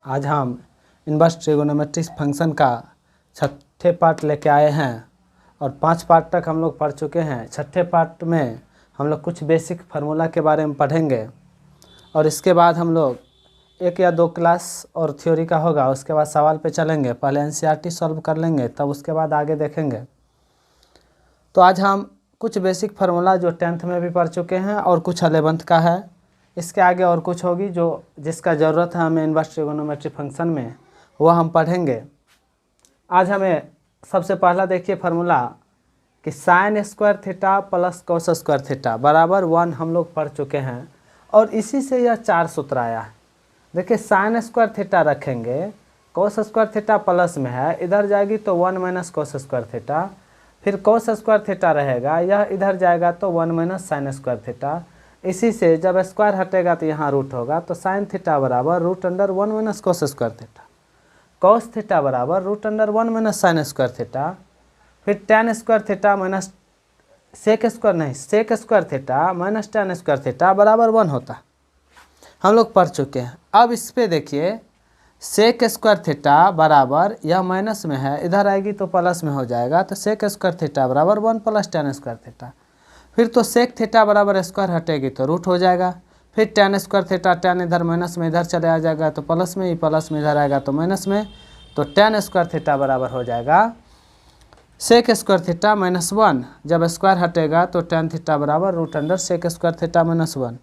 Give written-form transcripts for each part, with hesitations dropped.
आज हम inverse trigonometric function का छठे पार्ट लेके आए हैं और 5 पार्ट तक हम लोग पढ़ चुके हैं। छठे पार्ट में हम लोग कुछ बेसिक फार्मूला के बारे में पढ़ेंगे और इसके बाद हम लोग 1 या 2 क्लास और थ्योरी का होगा। उसके बाद सवाल पे चलेंगे, पहले एनसीईआरटी सॉल्व कर लेंगे, तब उसके बाद आगे देखेंगे। तो आज हम कुछ बेसिक फार्मूला जो 10th में भी पढ़ चुके हैं और कुछ 11th का है, इसके आगे और कुछ होगी जो जिसका ज़रूरत है हमें इनवर्स ट्रिगोनोमेट्रिक फंक्शन में, वह हम पढ़ेंगे। आज हमें सबसे पहला देखिए फार्मूला कि sign square theta plus cos square theta बराबर 1 हम लोग पढ़ चुके हैं और इसी से यह 4 सूत्र आया है। देखिए साइन स्क्वायर थीटा रखेंगे, कोस स्क्वायर थीटा प्लस में है, इधर जाएगी तो 1 माइनस कोस स्क्वायर थीटा, फिर कोस स्क्वायर थीटा रहेगा, यह इधर जाएगा तो 1 माइनस साइन स्क्वायर थीटा। इसी से जब स्क्वायर हटेगा तो यहाँ रूट होगा, तो साइन थीटा बराबर root under 1 minus cos square theta, cos theta बराबर root under 1 minus sine square theta, फिर tan square theta minus sec square theta minus tan square theta बराबर 1 होता। हम लोग पढ़ चुके हैं। अब इस पे देखिए सेक स्क्वायर थीटा बराबर, यह माइनस में है, इधर आएगी तो प्लस में हो जाएगा, तो सेक स्क्वायर थीटा बराबर 1 प्लस टेन स्क्वायर थीटा। फिर तो सेक थीटा बराबर स्क्वायर हटेगी तो रूट हो जाएगा, फिर टेन स्क्वायर थीटा, टेन इधर माइनस में इधर चले आ जाएगा तो प्लस में, ही प्लस में इधर आएगा तो माइनस में, तो टेन स्क्वायर थीटा बराबर हो जाएगा सेक स्क्वायर थीटा माइनस 1। जब स्क्वायर हटेगा तो टेन थीटा बराबर root under sec square theta minus 1।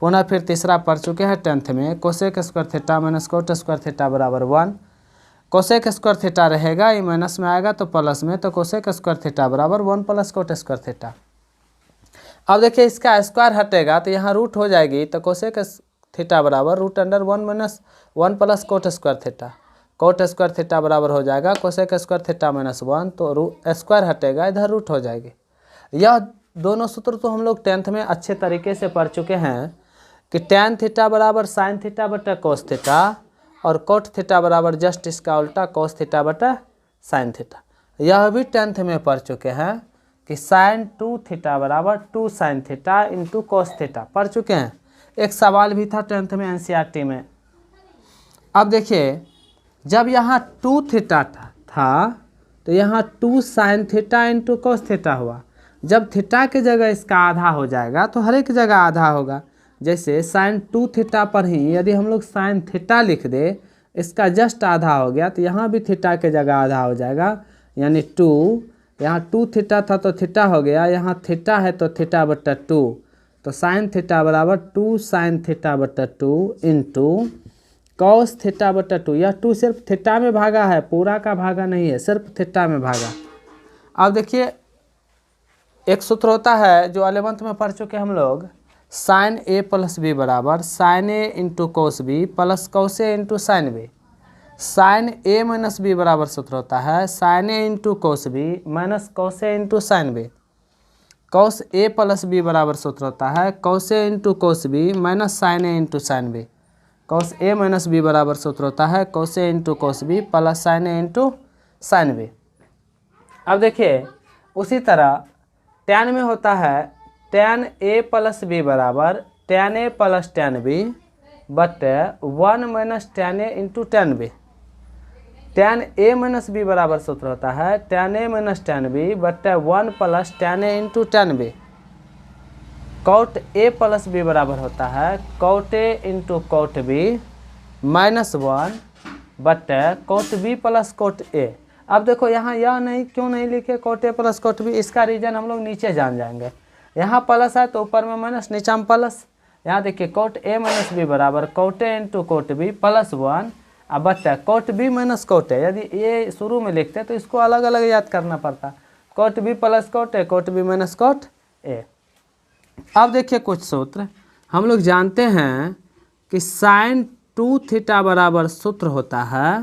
पुनः फिर तीसरा पढ़ चुके हैं 10th में, cosec square theta minus cot square theta बराबर 1। कोसेक स्क्वायर थीटा रहेगा, ये माइनस में आएगा तो प्लस में, तो कोसेक स्क्वायर थीटा बराबर 1 प्लस कोट स्क्वायर थीटा। अब देखिए इसका स्क्वायर हटेगा तो यहाँ रूट हो जाएगी, तो कोसेक थीटा बराबर root under 1 minus 1 plus cot square theta. Cot square theta बराबर हो जाएगा कोसेक स्क्वायर थीटा माइनस 1, तो स्क्वायर हटेगा, इधर रूट हो जाएगी। यह दोनों सूत्र तो हम लोग 10th में अच्छे तरीके से पढ़ चुके हैं कि टेन थीटा बराबर साइन थीटा बटा कोस थीटा और कोट थीटा बराबर जस्ट इसका उल्टा कोस थीटा बटा साइन थीटा। यह भी 10th में पढ़ चुके हैं कि साइन 2 थीटा बराबर 2 sine theta into cos theta पढ़ चुके हैं। एक सवाल भी था 10th में एनसीईआरटी में। अब देखिए जब यहाँ 2 थीटा था तो यहाँ 2 sine theta into cos theta हुआ। जब थीटा की जगह इसका आधा हो जाएगा तो हर एक जगह आधा होगा। जैसे साइन 2 थीटा पर ही यदि हम लोग साइन थीटा लिख दे, इसका जस्ट आधा हो गया, तो यहाँ भी थीटा के जगह आधा हो जाएगा, यानी 2। यहाँ 2 थीटा था तो थीटा हो गया, यहाँ थीटा है तो थीटा बट्टा 2, तो साइन थीटा बराबर 2 साइन थीटा बट्टा 2 इंटू कॉस थीटा बट्टा 2। यह 2 सिर्फ थीटा में भागा है, पूरा का भागा नहीं है, सिर्फ थीटा में भागा। अब देखिए एक सूत्र होता है जो 11th में पढ़ चुके हम लोग, साइन ए प्लस बी बराबर sine A into cos B plus cos A into sine B. Sine A minus B बराबर सूत्र होता है sine A into cos B minus cos A into sine B. Cos A plus B बराबर सूत्र होता है cos A into cos B minus sine A into sine B. Cos A minus B बराबर सूत्र होता है cos A into cos B plus sine A into sine B. अब देखिए उसी तरह टेन में होता है टेन ए प्लस बी बराबर tan A plus tan B बटे 1 minus tan A into tan B. Tan A minus B बराबर सूत्र होता है tan A minus tan B बटे 1 plus tan A into tan B. Cot A plus B बराबर होता है cot A into cot B minus 1 बटे cot B plus cot A. अब देखो यहाँ यह नहीं क्यों नहीं लिखे cot A plus cot B, इसका रीजन हम लोग नीचे जान जाएंगे। यहाँ प्लस है तो ऊपर में माइनस, नीचे में प्लस। यहाँ देखिए कोट ए माइनस बी बराबर cot A into cot B plus 1 अब बच्चा cot B minus cot A. यदि ये शुरू में लिखते तो इसको अलग अलग याद करना पड़ता, cot B plus cot A, cot B minus cot A. अब देखिए कुछ सूत्र हम लोग जानते हैं कि साइन 2 थीटा बराबर सूत्र होता है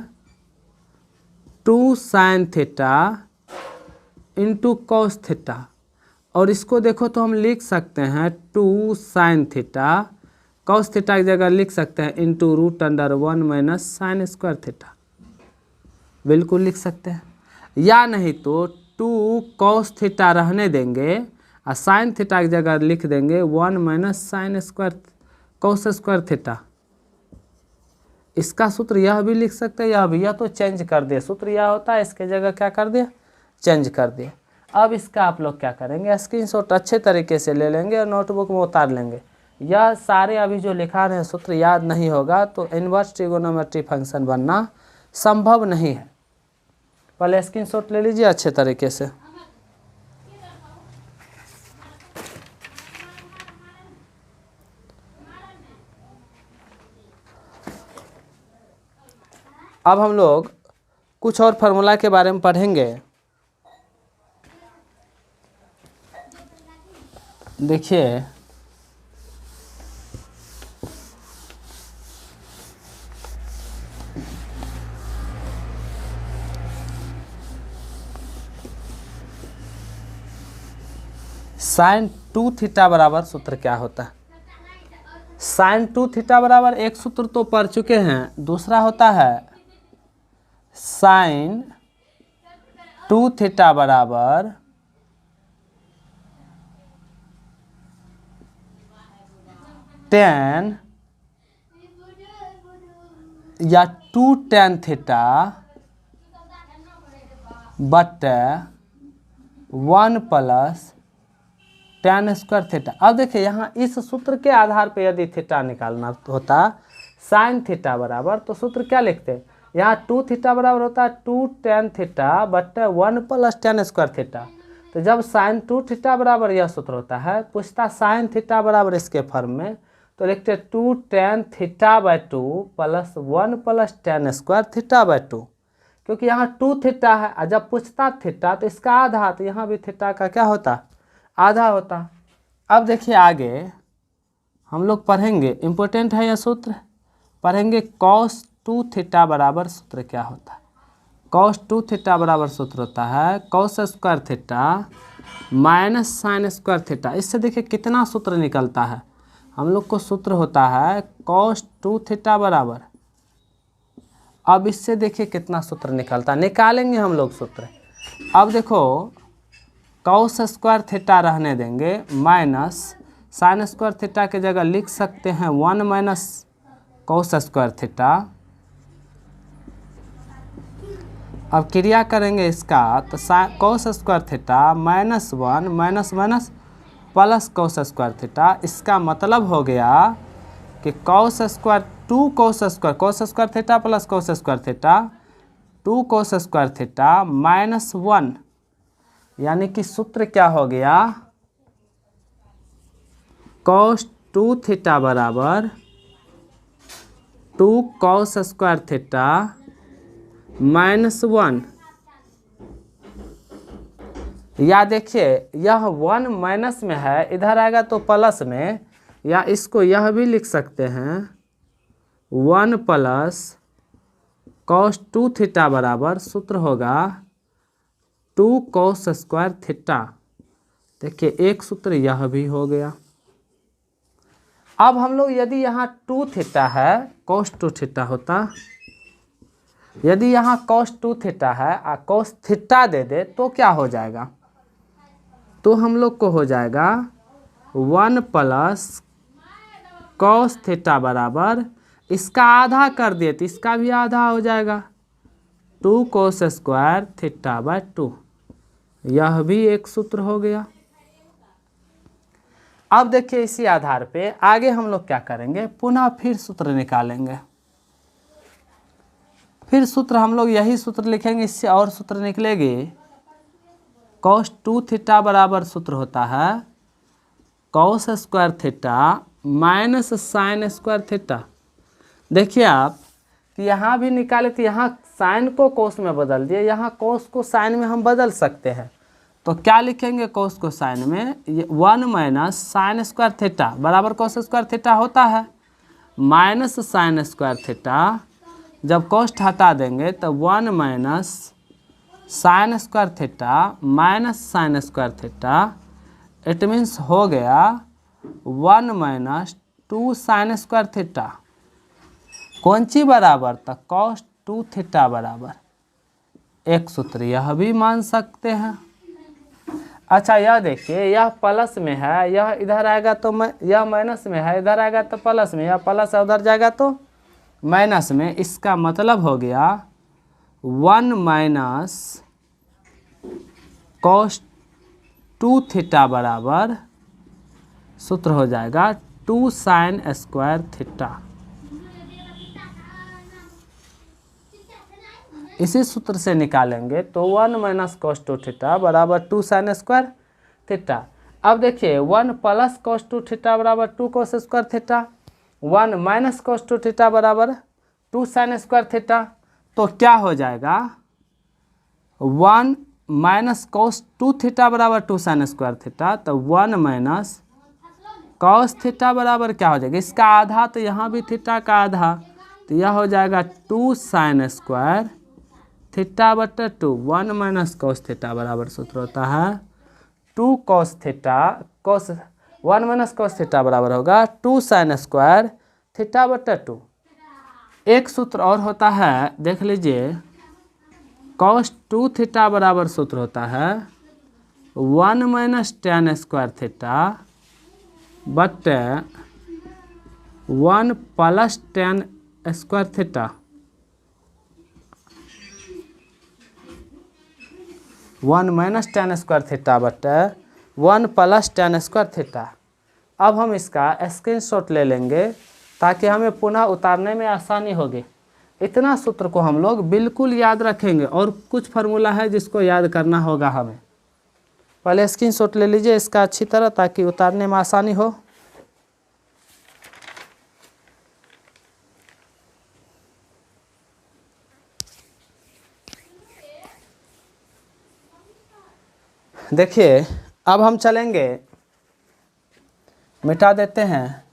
2 sine theta into cos theta, और इसको देखो तो हम लिख सकते हैं 2 साइन थीटा, कॉस थीटा की जगह लिख सकते हैं into root under 1 minus sine square theta, बिल्कुल लिख सकते हैं। या नहीं तो 2 कॉस थीटा रहने देंगे और साइन थीटा की जगह लिख देंगे 1 minus sine square cos square theta. इसका सूत्र यह भी लिख सकते हैं, यह भी, यह तो चेंज कर दिए, सूत्र यह होता है, इसके जगह क्या कर दिया, चेंज कर दिए। अब इसका आप लोग क्या करेंगे, स्क्रीनशॉट अच्छे तरीके से ले लेंगे और नोटबुक में उतार लेंगे। यह सारे अभी जो लिखा रहे हैं सूत्र याद नहीं होगा तो इन्वर्स ट्रिगोनोमेट्री फंक्शन बनना संभव नहीं है। पहले स्क्रीनशॉट ले लीजिए अच्छे तरीके से। अब हम लोग कुछ और फार्मूला के बारे में पढ़ेंगे। देखिए साइन 2 थीटा बराबर सूत्र क्या होता है। साइन 2 थीटा बराबर एक सूत्र तो पढ़ चुके हैं, दूसरा होता है साइन 2 थीटा बराबर टेन या 2 टेन थीटा बटे 1 प्लस टेन स्क्वायर थीटा। अब देखिए यहाँ इस सूत्र के आधार पे यदि थीटा निकालना होता साइन थीटा बराबर, तो सूत्र क्या लिखते हैं, यहाँ 2 थीटा बराबर होता है 2 टेन थीटा बटे 1 प्लस टेन स्क्वायर थीटा। तो जब साइन 2 थीटा बराबर यह सूत्र होता है, पूछता साइन थीटा बराबर इसके फॉर्म में, तो लिखते 2 tan theta by 2 plus 1 plus ten square theta by 2, क्योंकि यहाँ 2 थीटा है और जब पूछता थीटा तो इसका आधा, तो यहाँ भी थीटा का क्या होता, आधा होता। अब देखिए आगे हम लोग पढ़ेंगे, इम्पोर्टेंट है यह सूत्र, पढ़ेंगे कॉस 2 थीटा बराबर सूत्र क्या होता है। कॉस 2 थीटा बराबर सूत्र होता है cos square theta minus sine square theta. इससे देखिए कितना सूत्र निकलता है, हम लोग को सूत्र होता है कॉस 2 थीटा बराबर, अब इससे देखिए कितना सूत्र निकलता है, निकालेंगे हम लोग सूत्र। अब देखो कॉस स्क्वायर थीटा रहने देंगे, माइनस साइन स्क्वायर थीटा के जगह लिख सकते हैं 1 माइनस कॉस स्क्वायर थीटा। अब क्रिया करेंगे इसका, तो cos square theta minus 1 minus minus plus cos square theta. इसका मतलब हो गया कि cos square 2 cos square theta plus cos square theta 2 cos square theta minus 1, यानी कि सूत्र क्या हो गया, कॉस 2 थीटा बराबर 2 कॉस स्क्वायर थीटा माइनस 1। या देखिए यह 1 माइनस में है, इधर आएगा तो प्लस में, या इसको यह भी लिख सकते हैं 1 प्लस कॉस 2 थीटा बराबर सूत्र होगा 2 कॉस स्क्वायर थीटा। देखिए एक सूत्र यह भी हो गया। अब हम लोग यदि यहाँ 2 थीटा है, कॉस 2 थीटा होता, यदि यहाँ कॉस 2 थीटा है और कॉस थीटा दे दे तो क्या हो जाएगा, तो हम लोग को हो जाएगा 1 प्लस कॉस थीटा बराबर, इसका आधा कर दिए तो इसका भी आधा हो जाएगा 2 कॉस स्क्वायर थीटा बाई 2। यह भी एक सूत्र हो गया। अब देखिए इसी आधार पे आगे हम लोग क्या करेंगे, पुनः फिर सूत्र निकालेंगे। फिर सूत्र हम लोग यही सूत्र लिखेंगे, इससे और सूत्र निकलेगी। कॉस 2 थीटा बराबर सूत्र होता है cos square theta minus sine square theta. देखिए आप कि यहाँ भी निकाले तो यहाँ साइन को कोस में बदल दिए, यहाँ कोस को साइन में हम बदल सकते हैं। तो क्या लिखेंगे कोस को साइन में, 1 माइनस साइन स्क्वायर थीटा बराबर कॉस स्क्वायर थीटा होता है माइनस साइन स्क्वायर थीटा। जब कॉस्ट हटा देंगे तो 1 minus sine square theta minus sine square theta, it means हो गया 1 माइनस 2 साइन स्क्वायर थीटा। कौन सी बराबर, तो कॉस 2 थीटा बराबर। एक सूत्र यह भी मान सकते हैं। अच्छा यह देखिए, यह प्लस में है, यह इधर आएगा तो यह माइनस में है, इधर आएगा तो प्लस में, यह प्लस है उधर जाएगा तो माइनस में, इसका मतलब हो गया 1 माइनस cos 2 थीटा बराबर सूत्र हो जाएगा 2 sin स्क्वायर थीटा। इसी सूत्र से निकालेंगे तो 1 माइनस cos 2 थीटा बराबर 2 sin स्क्वायर थीटा। अब देखिए 1 प्लस cos 2 थीटा बराबर 2 cos square theta, 1 minus cos 2 theta बराबर 2 sin स्क्वायर थीटा। तो क्या हो जाएगा 1 माइनस cos 2 थीटा बराबर 2 sin स्क्वायर थीटा, तो 1 माइनस cos थीटा बराबर क्या हो जाएगा, इसका आधा तो यहाँ भी थीटा का आधा, तो यह हो जाएगा 2 sin स्क्वायर थीटा बटा 2। 1 माइनस cos थीटा बराबर सूत्र होता है 2 cos theta, cos 1 minus cos theta बराबर होगा 2 sin स्क्वायर थीटा बटा 2। एक सूत्र और होता है, देख लीजिए, cos 2 थीटा बराबर सूत्र होता है 1 माइनस tan स्क्वायर थीटा बटे 1 plus tan square theta. 1 minus tan square theta बटे 1 प्लस tan स्क्वायर थीटा। अब हम इसका स्क्रीनशॉट ले लेंगे ताकि हमें पुनः उतारने में आसानी होगी। इतना सूत्र को हम लोग बिल्कुल याद रखेंगे और कुछ फार्मूला है जिसको याद करना होगा हमें। पहले स्क्रीनशॉट ले लीजिए इसका अच्छी तरह ताकि उतारने में आसानी हो। देखिए अब हम चलेंगे, मिटा देते हैं,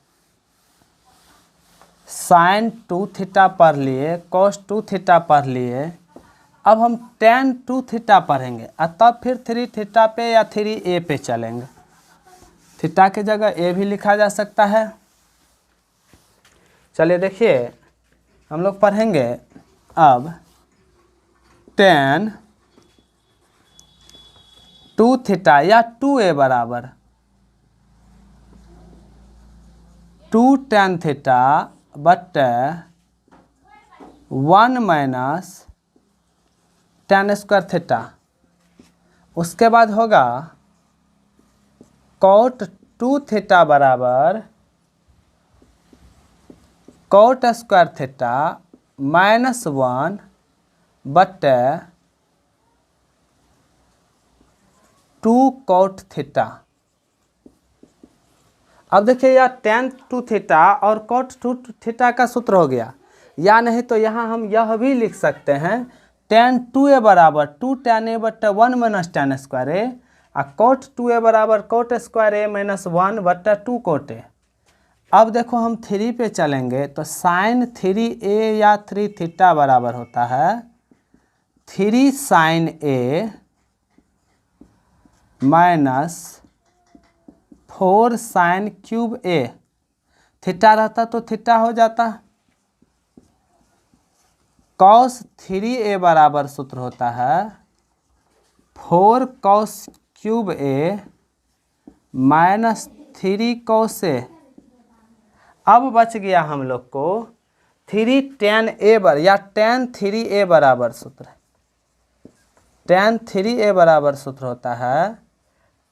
sin 2 थीटा पढ़ लिए, cos 2 थीटा पढ़ लिए। अब हम tan 2 थीटा पढ़ेंगे और तब फिर 3 थीटा पे या 3a पे चलेंगे। थीटा की जगह a भी लिखा जा सकता है। चलिए देखिए हम लोग पढ़ेंगे अब tan 2 थीटा या 2a बराबर 2 tan थीटा बटे 1 माइनस tan स्क्वायर थीटा। उसके बाद होगा cot 2 थीटा बराबर cot स्क्वायर थीटा माइनस 1 बटे 2 cot थीटा। अब देखिए यह tan 2 थीटा और cot 2 थीटा का सूत्र हो गया, या नहीं तो यहाँ हम यह भी लिख सकते हैं tan 2a बराबर 2 tan a बट्टा 1 माइनस tan स्क्वायर ए और cot 2a बराबर cot स्क्वायर ए माइनस 1 बट्टा 2 cot a। अब देखो हम 3 पे चलेंगे तो sin 3a या 3 थीटा बराबर होता है 3 sin a minus 4 sin cube a। Theta रहता तो थीटा हो जाता। cos 3a बराबर सूत्र होता है 4 cos cube a minus 3 cos a। अब बच गया हम लोग को 3 tan a या tan 3a बराबर सूत्र। tan 3a बराबर सूत्र होता है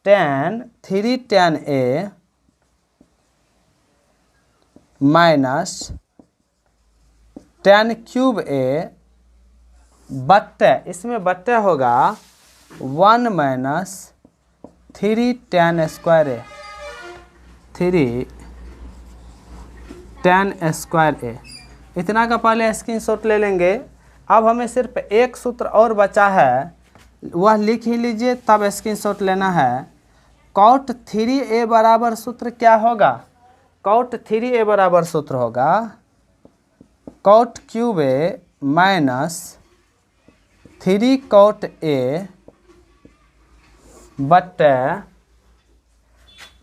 tan 3 tan a minus tan cube a बट्टे, इसमें बट्टे होगा 1 minus 3 tan square a, 3 tan square a। इतना का पहले स्क्रीनशॉट ले लेंगे। अब हमें सिर्फ एक सूत्र और बचा है, वह लिख ही लीजिए तब स्क्रीनशॉट लेना है। cot 3a बराबर सूत्र क्या होगा, cot 3a बराबर सूत्र होगा cot cube a minus 3 cot a बट्टे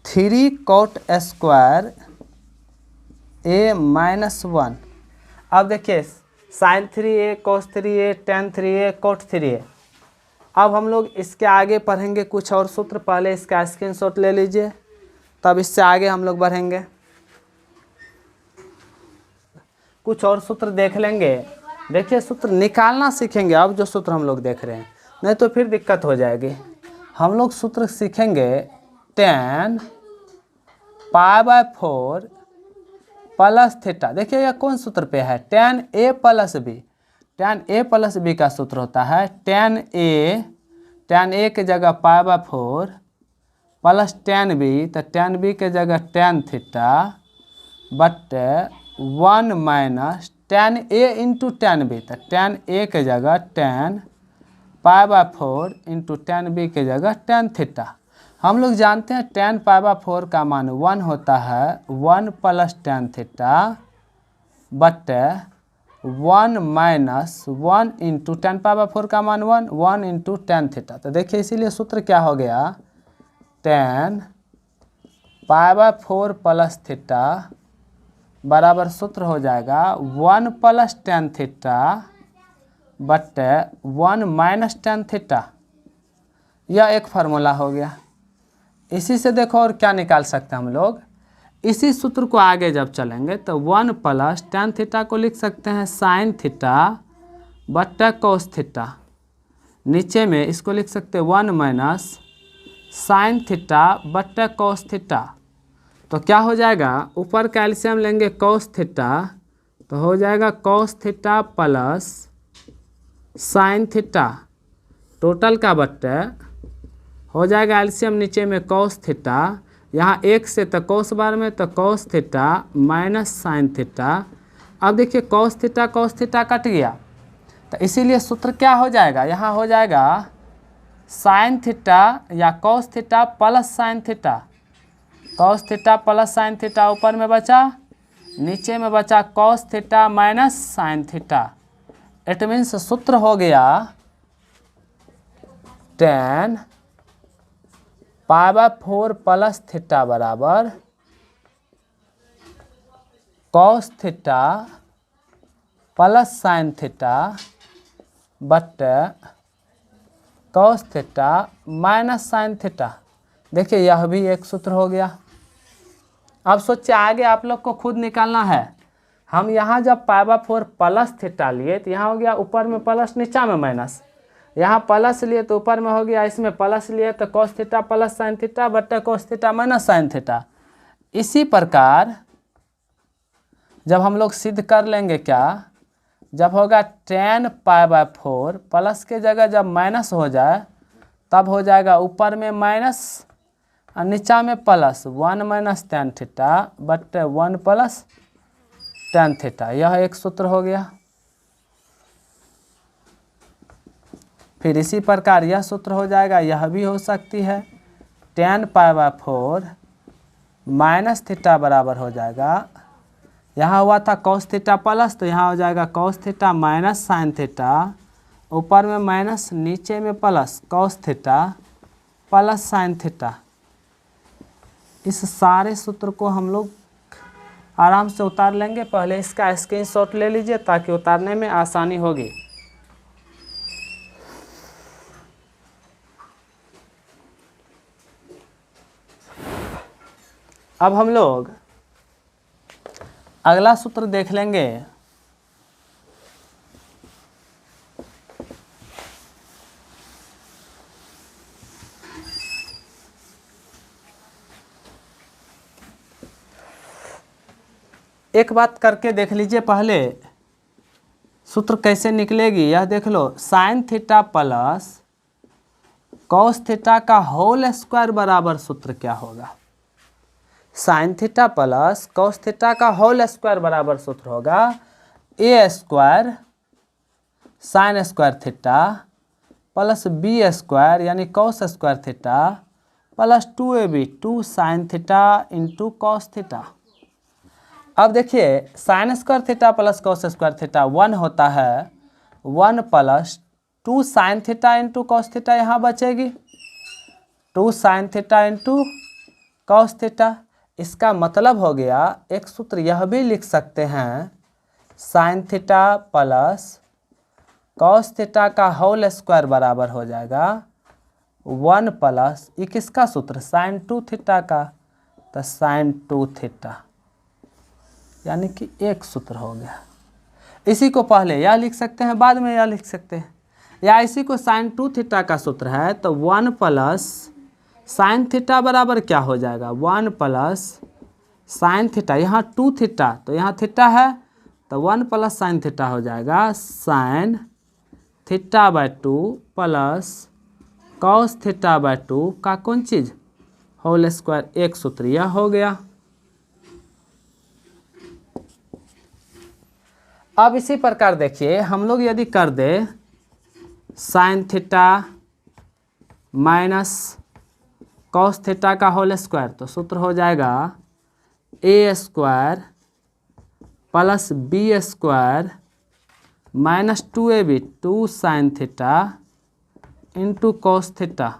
3 cot स्क्वायर a माइनस 1। अब देखिए sin 3a cos 3a tan 3a cot 3a। अब हम लोग इसके आगे पढ़ेंगे कुछ और सूत्र, पहले इसका स्क्रीनशॉट ले लीजिए तब इससे आगे हम लोग बढ़ेंगे। कुछ और सूत्र देख लेंगे। देखिए सूत्र निकालना सीखेंगे अब जो सूत्र हम लोग देख रहे हैं, नहीं तो फिर दिक्कत हो जाएगी। हम लोग सूत्र सीखेंगे tan π/4 प्लस थीटा। देखिए यह कौन सूत्र पे है, tan a plus B. tan a plus B का सूत्र होता है tan a के जगह π/4 प्लस tan b, तो tan b के जगह tan थीटा बटे 1 minus tan a into tan b, तो tan a के जगह tan π/4 इंटू tan b के जगह tan थीटा। हम लोग जानते हैं tan π/4 का मान 1 होता है, 1 प्लस tan थीटा बटे 1 माइनस 1 इंटू tan π/4 का मान 1 इंटू tan थीटा। तो देखिए इसीलिए सूत्र क्या हो गया, tan π/4 प्लस थीटा बराबर सूत्र हो जाएगा 1 प्लस tan थीटा बटे 1 माइनस tan थीटा। यह एक फार्मूला हो गया। इसी से देखो और क्या निकाल सकते हैं हम लोग, इसी सूत्र को आगे जब चलेंगे तो 1 प्लस tan थीटा को लिख सकते हैं साइन थीटा बट्टा कोस थीटा। नीचे में इसको लिख सकते हैं 1 माइनस साइन थीटा बट्टा कोस थीटा। तो क्या हो जाएगा, ऊपर का एलसीएम लेंगे कोस थीटा, तो हो जाएगा कोस theta plus sine theta total का बट्टे हो जाएगा एलसीएम नीचे में कोस थीटा, यहाँ एक से तो कोस बार में तो cos theta minus sine theta. अब देखिए कोस थीटा कट गया, तो इसीलिए सूत्र क्या हो जाएगा, यहाँ हो जाएगा साइन थीटा या cos theta plus sine theta. Cos theta plus sine theta ऊपर में बचा, नीचे में बचा cos theta minus sine theta. It means सूत्र हो गया tan π/4 प्लस थीटा बराबर cos theta plus sine theta बट्टे cos theta minus sine theta. देखिए यह भी एक सूत्र हो गया। अब सोचिए आगे आप लोग को खुद निकालना है। हम यहाँ जब π/4 प्लस थीटा लिए तो यहाँ हो गया ऊपर में प्लस नीचा में माइनस, यहाँ प्लस लिए तो ऊपर में हो गया, इसमें प्लस लिए तो cos theta plus sine theta बट्टा cos theta minus sine theta. इसी प्रकार जब हम लोग सिद्ध कर लेंगे क्या, जब होगा tan π/4 प्लस के जगह जब माइनस हो जाए तब हो जाएगा ऊपर में माइनस और नीचा में प्लस 1 माइनस tan थीटा बट्टे 1 प्लस tan थीटा। यह एक सूत्र हो गया। फिर इसी प्रकार यह सूत्र हो जाएगा, यह भी हो सकती है tan π/4 माइनस थीटा बराबर हो जाएगा, यहाँ हुआ था cos थीटा प्लस, तो यहाँ हो जाएगा cos theta minus sine theta, ऊपर में माइनस नीचे में plus cos theta plus sine theta. इस सारे सूत्र को हम लोग आराम से उतार लेंगे। पहले इसका स्क्रीनशॉट ले लीजिए ताकि उतारने में आसानी होगी। अब हम लोग अगला सूत्र देख लेंगे। एक बात करके देख लीजिए पहले सूत्र कैसे निकलेगी, यह देख लो। Sine theta plus cos theta का होल स्क्वायर बराबर सूत्र क्या होगा, sine theta plus cos theta का होल स्क्वायर बराबर सूत्र होगा A square sine square theta plus B square यानी cos square theta plus 2ab 2 sine theta into cos theta. अब देखिए sine square theta plus cos square theta 1 होता है, 1 plus 2 sine theta into cos theta यहाँ बचेगी, 2 sine theta into cos theta. इसका मतलब हो गया एक सूत्र यह भी लिख सकते हैं, sign theta plus cos theta का होल स्क्वायर बराबर हो जाएगा 1 प्लस ये किसका सूत्र, साइन 2 थीटा का, तो साइन 2 थीटा यानी कि एक सूत्र हो गया। इसी को पहले यह लिख सकते हैं, बाद में यह लिख सकते हैं, या इसी को साइन 2 थीटा का सूत्र है तो 1 प्लस साइन थीटा बराबर क्या हो जाएगा, 1 प्लस साइन थीटा, यहाँ 2 थीटा तो यहाँ थीटा है तो 1 प्लस साइन थीटा हो जाएगा, sine theta by 2 plus cos theta by 2 का कौन चीज़, होल स्क्वायर, एक सूत्र यह हो गया। अब इसी प्रकार देखिए हम लोग यदि कर दे sine theta minus cos theta का होल स्क्वायर तो सूत्र हो जाएगा A square plus B square minus 2ab 2 sine theta into cos theta.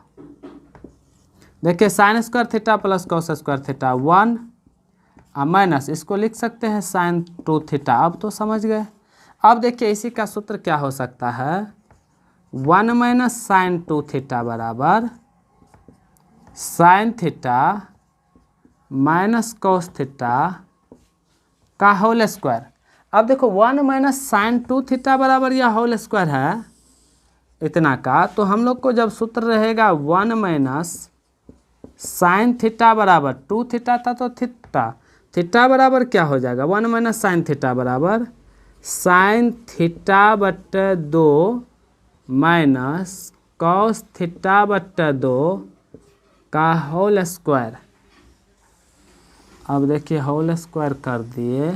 देखिए sine square theta plus cos square theta 1 minus इसको लिख सकते हैं साइन 2 थीटा। अब तो समझ गए। अब देखिए इसी का सूत्र क्या हो सकता है, 1 माइनस साइन 2 थीटा बराबर sign theta minus cos theta का होल स्क्वायर। अब देखो 1 माइनस साइन 2 थीटा बराबर यह होल स्क्वायर है इतना का, तो हम लोग को जब सूत्र रहेगा 1 माइनस साइन थीटा बराबर 2 थीटा था तो थीटा बराबर क्या हो जाएगा, 1 माइनस साइन थीटा बराबर साइन थीटा बट्टे 2 माइनस कॉस थीटा बट्टे 2 का होल स्क्वायर। अब देखिए होल स्क्वायर कर दिए,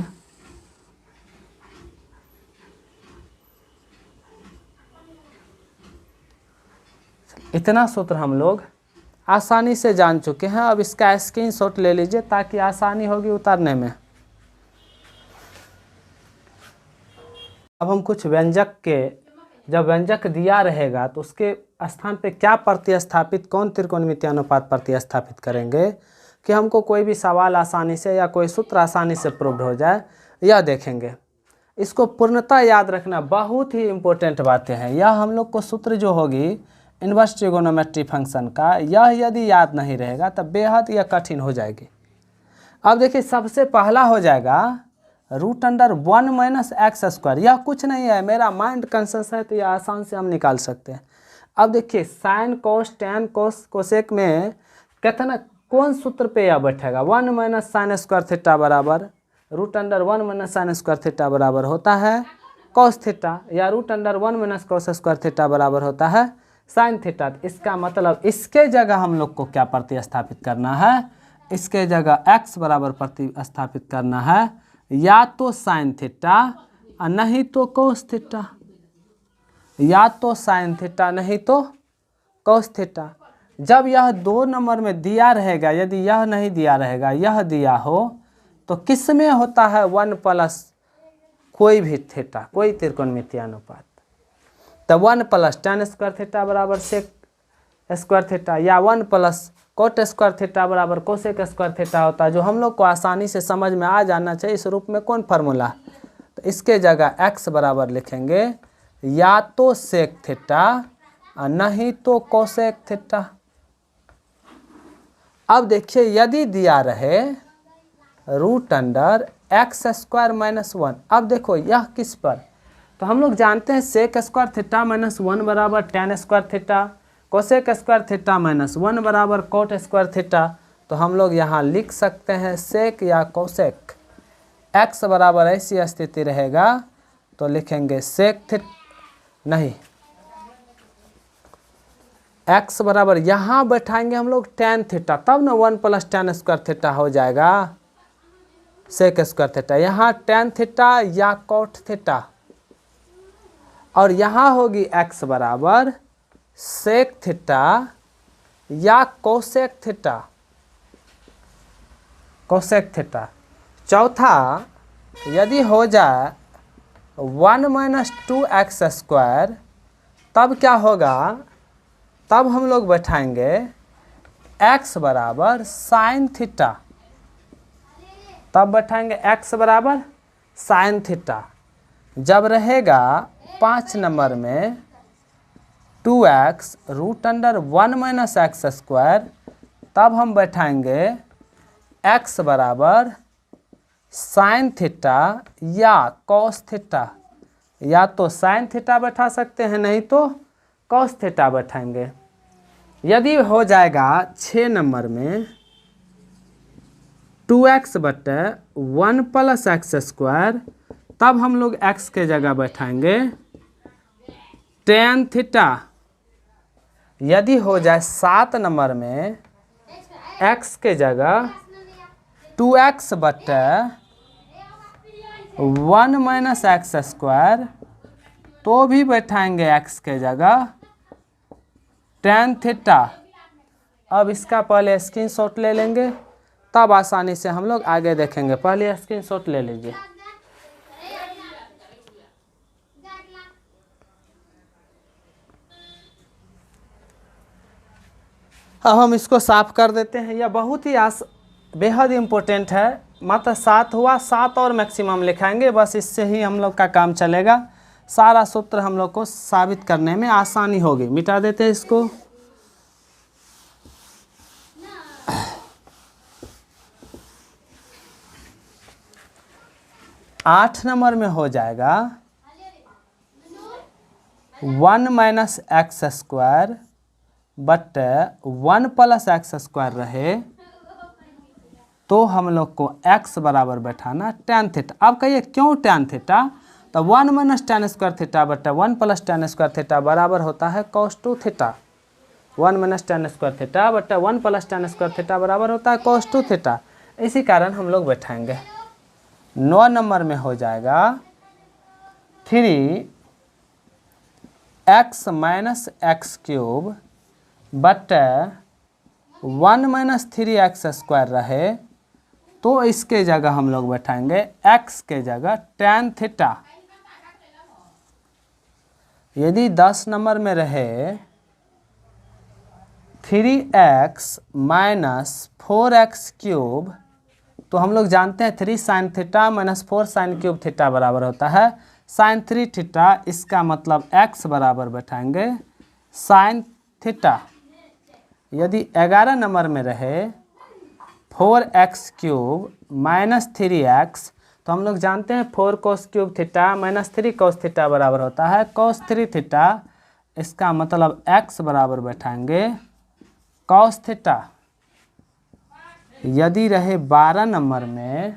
इतना सूत्र हम लोग आसानी से जान चुके हैं। अब इसका स्क्रीनशॉट ले लीजिए ताकि आसानी होगी उतारने में। अब हम कुछ व्यंजक के, जब व्यंजक दिया रहेगा तो उसके स्थान पे क्या प्रतिस्थापित, कौन त्रिकोणमितीय अनुपात प्रतिस्थापित करेंगे कि हमको कोई भी सवाल आसानी से या कोई सूत्र आसानी से प्रूव्ड हो जाए, यह देखेंगे। इसको पूर्णतः याद रखना, बहुत ही इम्पोर्टेंट बातें हैं। यह हम लोग को सूत्र जो होगी इनवर्स ट्रिगोनोमेट्री फंक्शन का, यह यदि याद नहीं रहेगा तब बेहद यह कठिन हो जाएगी। अब देखिए सबसे पहला हो जाएगा √1 माइनस एक्स स्क्वायर। यह कुछ नहीं है, मेरा माइंड कंसेंस है तो यह आसान से हम निकाल सकते हैं। अब देखिए साइन कोस टेन कोस कोसेक में कितना, कौन सूत्र पे यह बैठेगा, 1 माइनस साइन स्क्वायर थीटा बराबर √1 माइनस साइन स्क्वायर थीटा बराबर होता है कॉस थीटा, या √1 माइनस कॉस स्क्वायर थीटा बराबर होता है साइन थीटा। इसका मतलब इसके जगह हम लोग को क्या प्रतिस्थापित करना है, इसके जगह x बराबर प्रतिस्थापित करना है, या तो साइन थीटा और नहीं तो कोस थीटा, या तो साइन थीटा नहीं तो कोस थीटा। जब यह 2 नंबर में दिया रहेगा, यदि यह नहीं दिया रहेगा, यह दिया हो तो किस में होता है 1 प्लस कोई भी थीटा, कोई त्रिकोणमितीय अनुपात, तो 1 प्लस tan स्क्वायर थीटा बराबर सेक स्क्वायर थीटा, या 1 प्लस कोट स्क्वायर थीटा बराबर कोसेक स्क्वायर थीटा होता है, जो हम लोग को आसानी से समझ में आ जाना चाहिए। इस रूप में कौन फार्मूला, तो इसके जगह x बराबर लिखेंगे या तो सेक थीटा और नहीं तो कोसेक थीटा। अब देखिए यदि दिया रहे √x² माइनस 1, अब देखो यह किस पर, तो हम लोग जानते हैं सेक स्क्वायर थीटा माइनस 1 बराबर tan square theta, cosec square theta minus 1 बराबर कोट स्क्वायर थीटा। तो हम लोग यहाँ लिख सकते हैं सेक या कोसेक। x बराबर ऐसी स्थिति रहेगा तो लिखेंगे सेक थीटा, नहीं x बराबर यहाँ बैठाएंगे हम लोग tan थीटा, तब ना 1 प्लस tan स्क्वायर थीटा हो जाएगा सेक स्क्वायर थीटा, यहाँ tan थीटा या कोट थीटा, और यहाँ होगी x बराबर सेक थीटा या कोसेक थीटा, कोसेक थीटा। चौथा यदि हो जाए 1 माइनस 2x स्क्वायर, तब क्या होगा, तब हम लोग बैठाएंगे x बराबर साइन थीटा, तब बैठाएंगे x बराबर साइन थीटा। जब रहेगा 5 नंबर में 2x √1 माइनस एक्स स्क्वायर, तब हम बैठाएंगे x बराबर साइन थीटा या कॉस थीटा, या तो साइन थीटा बैठा सकते हैं, नहीं तो कॉस थीटा बैठाएंगे। यदि हो जाएगा 6 नंबर में 2x बटे 1 प्लस एक्स स्क्वायर, तब हम लोग x के जगह बैठाएंगे tan थीटा। यदि हो जाए 7 नंबर में x के जगह 2x बटे 1 माइनस एक्स स्क्वायर, तो भी बैठाएंगे x के जगह tan थीटा। अब इसका पहले स्क्रीनशॉट ले लेंगे, तब आसानी से हम लोग आगे देखेंगे। पहले स्क्रीनशॉट ले लीजिए। अब हम इसको साफ कर देते हैं। यह बहुत ही बेहद इम्पोर्टेंट है। मात्र 7 हुआ, 7 और मैक्सिमम लिखाएंगे, बस इससे ही हम लोग का काम चलेगा। सारा सूत्र हम लोग को साबित करने में आसानी होगी। मिटा देते हैं इसको। आठ नंबर में हो जाएगा 1 माइनस एक्स स्क्वायर बटे 1 प्लस एक्स स्क्वायर रहे, तो हम लोग को x बराबर बैठाना tan थीटा। अब कहिए क्यों tan थीटा? तो 1 माइनस tan स्क्वायर थीटा बटे 1 प्लस tan स्क्वायर थीटा बराबर होता है cos 2 theta. 1 minus tan square theta बटे 1 प्लस tan स्क्वायर थीटा बराबर होता है cos 2 थीटा। इसी कारण हम लोग बैठाएंगे। 9 नंबर में हो जाएगा 3x माइनस एक्स क्यूब बटे 1 माइनस 3x स्क्वायर रहे, तो इसके जगह हम लोग बैठाएंगे x के जगह tan थीटा। यदि 10 नंबर में रहे 3x माइनस 4x क्यूब, तो हम लोग जानते हैं 3 sign theta minus 4 sine cube theta बराबर होता है साइन 3 थीटा। इसका मतलब x बराबर बैठाएंगे साइन थीटा। यदि 11 नंबर में रहे 4x क्यूब माइनस 3x, तो हम लोग जानते हैं 4 कोस क्यूब थीटा माइनस 3 कोस थीटा बराबर होता है कोस 3 थीटा। इसका मतलब x बराबर बैठाएंगे कोस थीटा। यदि रहे 12 नंबर में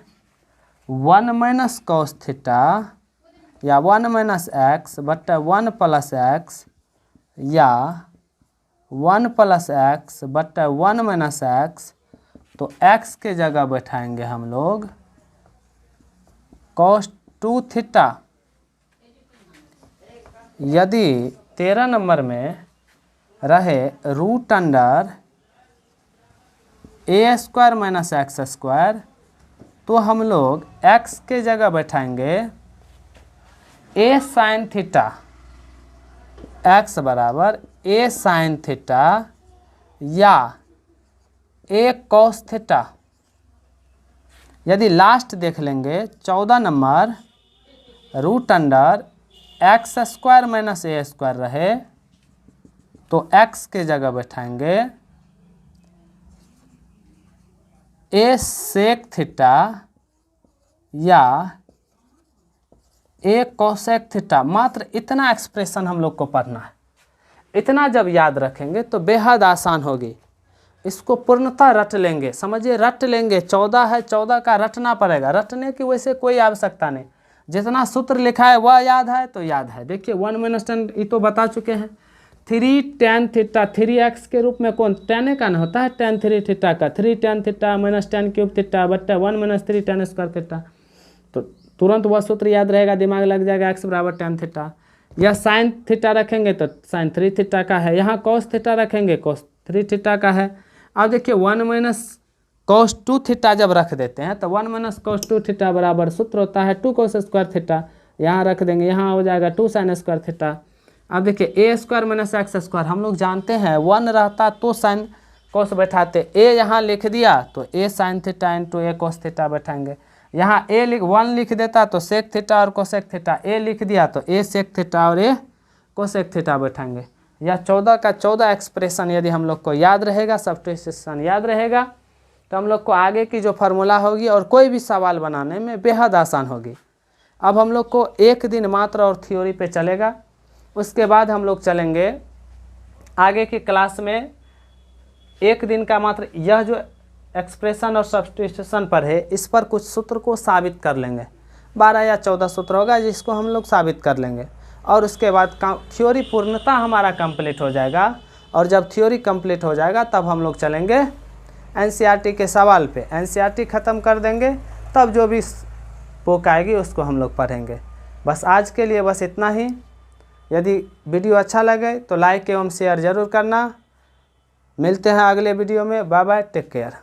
1 माइनस कोस थीटा या 1 माइनस एक्स बटे 1 प्लस एक्स या 1 प्लस एक्स बटे 1 माइनस एक्स, तो x के जगह बैठाएंगे हम लोग cos 2 थीटा। यदि 13 नंबर में रहे root under A square minus X square, तो हम लोग x के जगह बैठाएंगे a साइन थीटा। x बराबर a साइन थीटा या a cos थीटा। यदि लास्ट देख लेंगे 14 number root under X square minus A square रहे, तो x के जगह बैठाएंगे a सेक थीटा या a कोसेक थीटा। मात्र इतना एक्सप्रेशन हम लोग को पढ़ना है। इतना जब याद रखेंगे तो बेहद आसान होगी। इसको पूर्णतः रट लेंगे, समझिए रट लेंगे। 14 है, 14 का रटना पड़ेगा। रटने की वैसे कोई आवश्यकता नहीं, जितना सूत्र लिखा है वह याद है तो याद है। देखिए 1 माइनस tan ये तो बता चुके हैं। 3 tan थीटा 3x के रूप में कौन tan का न होता है tan 3 थीटा का 3 tan theta minus tan cube theta बट्टा 1 माइनस 3 tan स्क्वायर थीटा। तो तुरंत वह सूत्र याद रहेगा, दिमाग लग जाएगा। x बराबर tan थीटा। या साइन थीटा रखेंगे तो साइन 3 थीटा का है। यहाँ cos थीटा रखेंगे cos 3 थीटा का है। अब देखिए 1 माइनस cos 2 थीटा जब रख देते हैं तो 1 माइनस cos 2 थीटा बराबर सूत्र होता है 2 cos स्क्वायर थीटा। यहाँ रख देंगे, यहाँ हो जाएगा 2 साइन स्क्वायर थीटा। अब देखिए ए स्क्वायर माइनस एक्स स्क्वायर हम लोग जानते हैं 1 रहता तो साइन कोस बैठाते। ए यहाँ लिख दिया तो ए साइन थीटा इंटू ए कोस थीटा बैठाएंगे। यहाँ ए 1 लिख देता तो सेक थीटा और कोसेक थीटा। ए लिख दिया तो ए सेक थीटा और ए कोसेक थीटा बैठाएंगे। यह 14 का 14 एक्सप्रेशन यदि हम लोग को याद रहेगा, सब्स्टिट्यूशन याद रहेगा, तो हम लोग को आगे की जो फार्मूला होगी और कोई भी सवाल बनाने में बेहद आसान होगी। अब हम लोग को एक दिन मात्र और थ्योरी पे चलेगा, उसके बाद हम लोग चलेंगे आगे की क्लास में। एक दिन का मात्र यह जो एक्सप्रेशन और सब्स्टिट्यूशन पर है, इस पर कुछ सूत्र को साबित कर लेंगे। 12 या 14 सूत्र होगा जिसको हम लोग साबित कर लेंगे, और उसके बाद थ्योरी पूर्णतः हमारा कंप्लीट हो जाएगा। और जब थ्योरी कंप्लीट हो जाएगा तब हम लोग चलेंगे एनसीईआरटी के सवाल पे। एनसीईआरटी ख़त्म कर देंगे, तब जो भी बुक आएगी उसको हम लोग पढ़ेंगे। बस आज के लिए बस इतना ही। यदि वीडियो अच्छा लगे तो लाइक एवं शेयर ज़रूर करना। मिलते हैं अगले वीडियो में। Bye bye, take care.